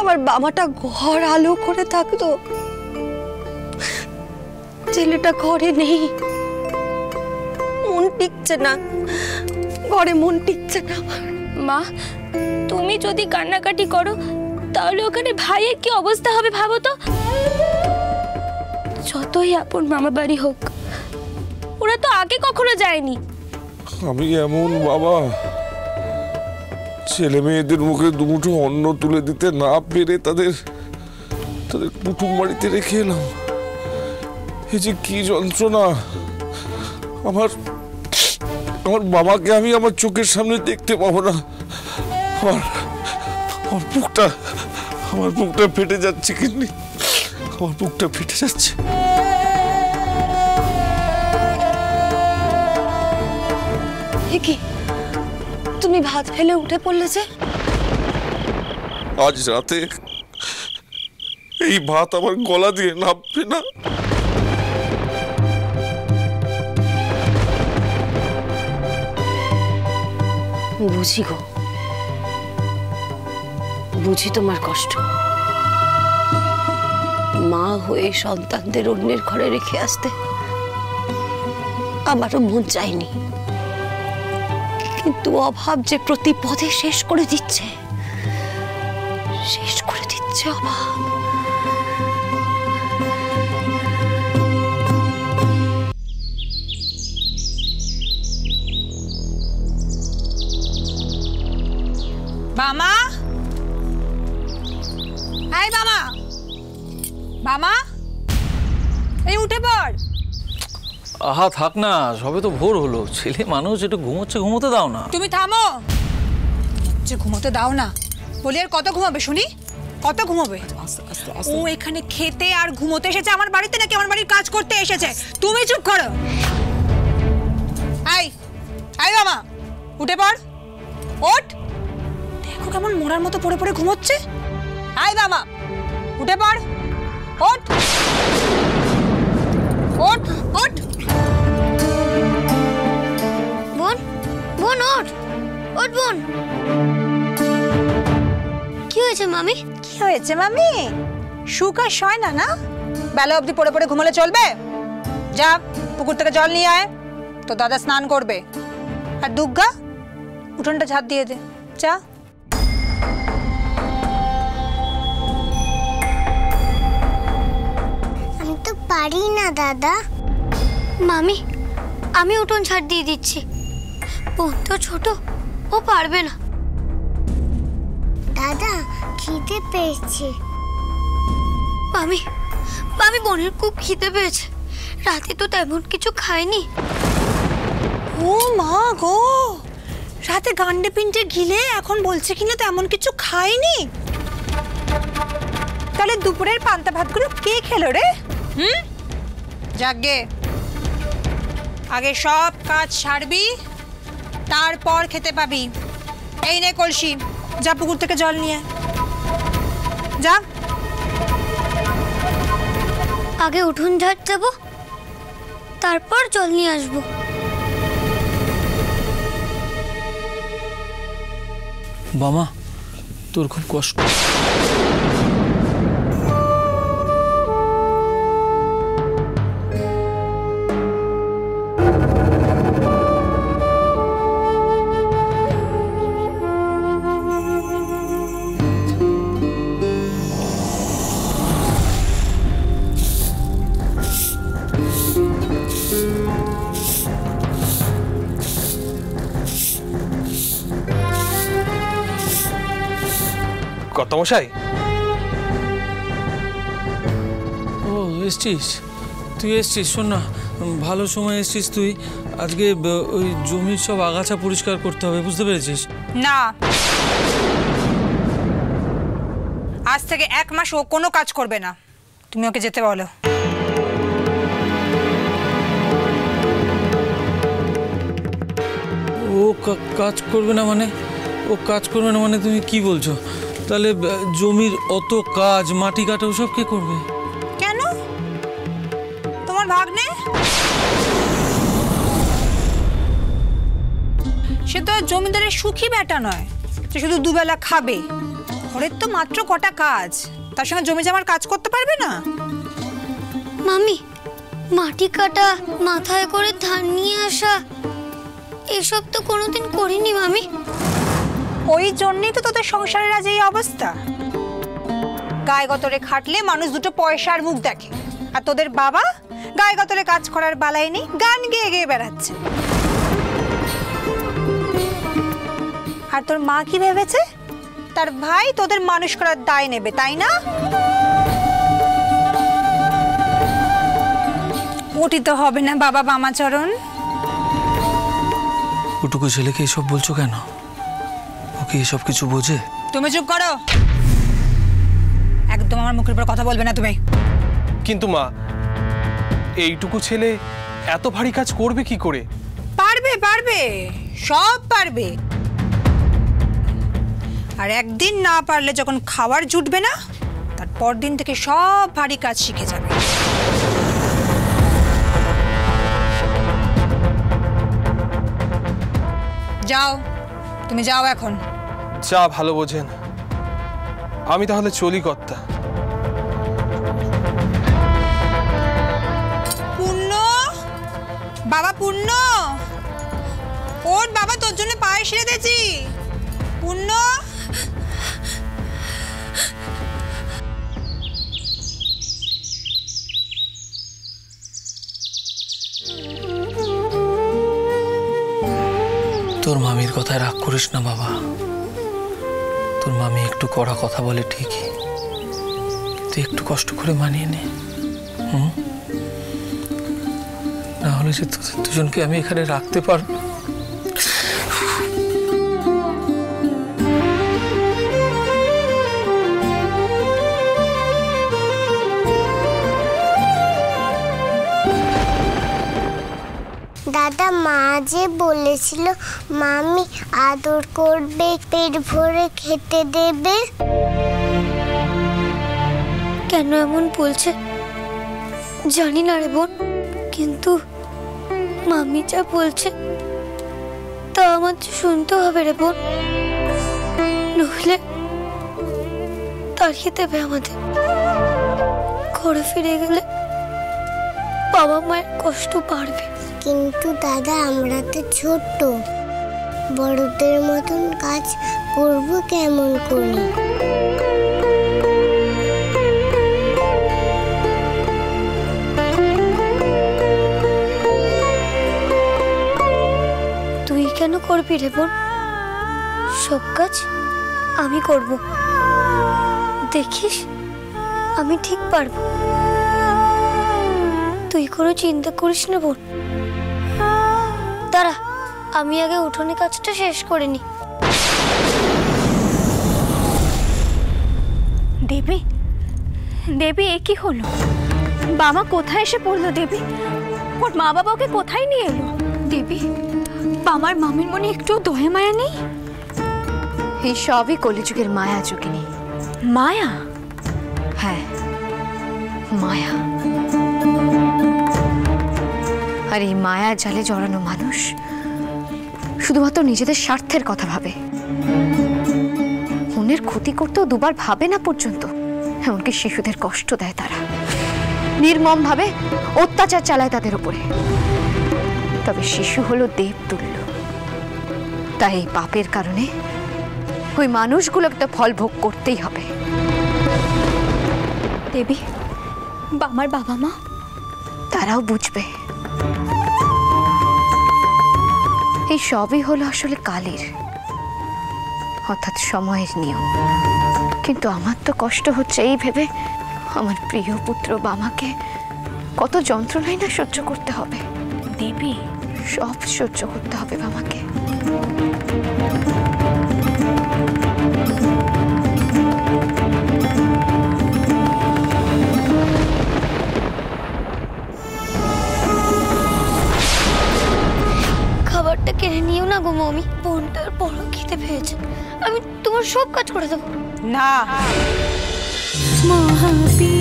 আমার বাবাটা ঘর আলো করে থাকতো। ছেলেটা ঘরে নেই, মন টিকছে না, ঘরে মন টিকছে না। মা, তুমি যদি কান্নাকাটি করো তাহলে ওখানে ভাইয়ের কি অবস্থা হবে ভাবো তো। যতই আপন মামা বাড়ি হোক, ওরা তো আগে কখনো যায়নি। আমি এমন বাবা, ছেলে মেয়েদের মুখে দুমুঠো অন্ন তুলে দিতে না পেরে তাদের কুটুম বাড়িতে রেখে এলাম। এই যে কি যন্ত্রণা! আমার বাবাকে আমি আমার চোখের সামনে দেখতে পাবো না। আমার বুকটা ফেটে যাচ্ছে, কিন্তু আমার বুকটা ফেটে যাচ্ছে। কি তুমি ভাত ফেলে উঠে পড়লে যে? আজ রাতে এই ভাত আমার গলা দিয়ে নামবে না। বুঝি গো, বুঝি তোমার কষ্ট। মা হয়ে সন্তানদের অন্যের ঘরে রেখে আসতে আমারও মন চায়নি, কিন্তু অভাব যে প্রতি পদে শেষ করে দিচ্ছে অভাব। বামা, এই বামা, বামা, এই উঠে পড়। আহা থাক না, সবে তো ভোর হলো, ছেলে মানুষ একটু ঘুমোচ্ছে, ঘুমোতে দাও না। তুমি থামো, যে ঘুমোতে দাও না বলি। আর কত ঘুমাবে শুনি, কত ঘুমাবে? ও এখানে খেতে আর ঘুমোতে এসেছে আমার বাড়িতে, নাকি আমার বাড়ির কাজ করতে এসেছে? তুমি চুপ করো। আই বামা, উঠে পড়, ওঠ। দেখো কেমন মোড়ার মতো পড়ে পড়ে ঘুমোচ্ছে। আই বামা, উঠে পড়, ওঠ ওঠ ওঠ। বোন, বোন ওঠ, ওঠ বোন। কি হয়েছে মামি? কি হয়েছে মামি? শুকা শয় না না, বেলা অবধি পড়ে পড়ে ঘুমালে চলবে? যা পুকুর থেকে জল নিয়ে আয়, তো দাদা স্নান করবে। আর দুর্গা, উঠোনটা ঝাঁপ দিয়ে দে, যা। আমি তো পারি না দাদা। মামি, আমি উঠোন ঝাড় দিয়ে দিচ্ছি। বোন তো ছোট, ও পারবে না। দাদা খিদে পেয়েছে। মামি, মামি বোনের খুব খিদে পেয়েছে, রাতে তো তেমন কিছু খায়নি। ও মা গো, রাতে গান্ডে পিন্টে গিলে এখন বলছে কিনা তেমন কিছু খায়নি। তাহলে দুপুরের পান্তা ভাতগুলো কে খেলো রে? যাগে, আগে সব কাজ সারবি, তারপর খেতে পাবি। এই নে কলসি, যা পুকুর থেকে জল নিয়ে যা। আগে উঠোন ঝাড় দেবো, তারপর জল নিয়ে আসবো। বাবা, তোর খুব কষ্ট। কর্তামশাই, ও এসছিস তুই? এসছিস, শোন না, ভালো সময় এসছিস তুই। আজকে ওই জমির সব আগাছা পরিষ্কার করতে হবে, বুঝতে পেরেছিস? না, আজ থেকে 1 মাস ও কোনো কাজ করবে না। তুমি ওকে যেতে বলো। ও কাজ করবে না মানে? ও কাজ করবে না মানে তুমি কি বলছো? তাহলে জমির অত কাজ, মাটি কাটা, ওসব কে করবে? কেন, তোমার ভাগ্নে? সে তো জমিদারের সুখী বেটা নয় যে শুধু দুবেলা খাবে। ঘরের তো মাত্র কটা কাজ, তার সঙ্গে জমি জমার কাজ করতে পারবে না? মামি, মাটি কাটা, মাথায় করে ধান নিয়ে আসা, এসব তো কোনোদিন করিনি মামি। ওই জন্যই তো তোদের সংসারের আজ এই অবস্থা। গায়ে গতরে খাটলে মানুষ দুটো পয়সার মুখ দেখে, আর তোদের বাবা গায়ে গতরে কাজ করার বালাই নেই, গান গেয়ে গেয়ে বেড়াচ্ছে। আর তোর মা কি ভেবেছে তার ভাই তোদের মানুষ করার দায় নেবে, তাই না? ওটি তো হবে না বাবা বামাচরণ। ওটুকু ছেলেকে এসব বলছো কেন? ওকে এসব কিছু বোঝে? তুমি চুপ করো, একদম আমার মুখের উপর কথা বলবে না তুমি। কিন্তু মা, এইটুকু ছেলে এত ভারী কাজ করবে কি করে? পারবে পারবে, সব পারবে। আর একদিন না পারলে যখন খাবার জুটবে না, তারপর দিন থেকে সব ভারী কাজ শিখে যাবে। যাও, তুমি যাও এখন। যা ভালো বোঝেন। আমি তাহলে চলি কর্তা। পূর্ণ, বাবা পূর্ণ, ওর বাবা তোর জন্য পায়েস রেঁধেছি। পূর্ণ, তোর মামির কথায় রাগ করিস না বাবা। তোর মামি একটু কড়া কথা বলে ঠিকই, তুই একটু কষ্ট করে মানিয়ে নে। না হলে যে তোদের দুজনকে আমি এখানে রাখতে পারব। দাদা, মা যে বলেছিল মামি আদর করবে, পেট ভরে খেতে দেবে। কেন এমন বলছে জানি না রে বোন, কিন্তু মামি যা বলছে তা আমার শুনতে হবে রে বোন, নইলে তাড়িয়ে দেবে আমাদের। ঘরে ফিরে গেলে বাবা মায়ের কষ্ট বাড়বে। কিন্তু দাদা, আমরা তো ছোট, বড়দের মতন কাজ করব কেমন করে? তুই কেন করবি রে বোন? সব কাজ আমি করব, দেখিস আমি ঠিক পারবো। তুই কোনো চিন্তা করিস না বোন। দাঁড়া, আমি আগে উঠোনে কাজটা শেষ করে নি। দেবী, দেবী, এ কি হলো? বাবা কোথায় এসে পড়লো? দেবী, ওর মা বাবা ওকে কোথায় নিয়ে এলো? দেবী, আমার মামির মনে একটু দয়া মায়া নেই? এই সবই কলিযুগের মায়া যোগিনী। মায়া? হ্যাঁ, মায়া। আর এই মায়া জালে জড়ানো মানুষ শুধুমাত্র নিজেদের স্বার্থের কথা ভাবে, অন্যের ক্ষতি করতেও দুবার ভাবে না পর্যন্ত। এমনকি শিশুদের কষ্ট দেয় তারা, নির্মম ভাবে অত্যাচার চালায় তাদের উপরে। তবে শিশু হলো দেবতুল্য, তাই এই পাপের কারণে ওই মানুষগুলোকে তো ফল ভোগ করতেই হবে। দেবী, আমার বাবা মা? তারাও বুঝবে। এই সবই হলো আসলে কালের, অর্থাৎ সময়ের নিয়ম। কিন্তু আমার তো কষ্ট হচ্ছে এই ভেবে, আমার প্রিয় পুত্র বামাকে কত যন্ত্রণাই না সহ্য করতে হবে। দেবী, সব সহ্য করতে হবে বামাকে। খাবারটা কেড়ে নিও না গো মমি, বোনটার বড় খেতে পেয়েছে। আমি তোমার সব কাজ করে দেবো। না, মহাবীর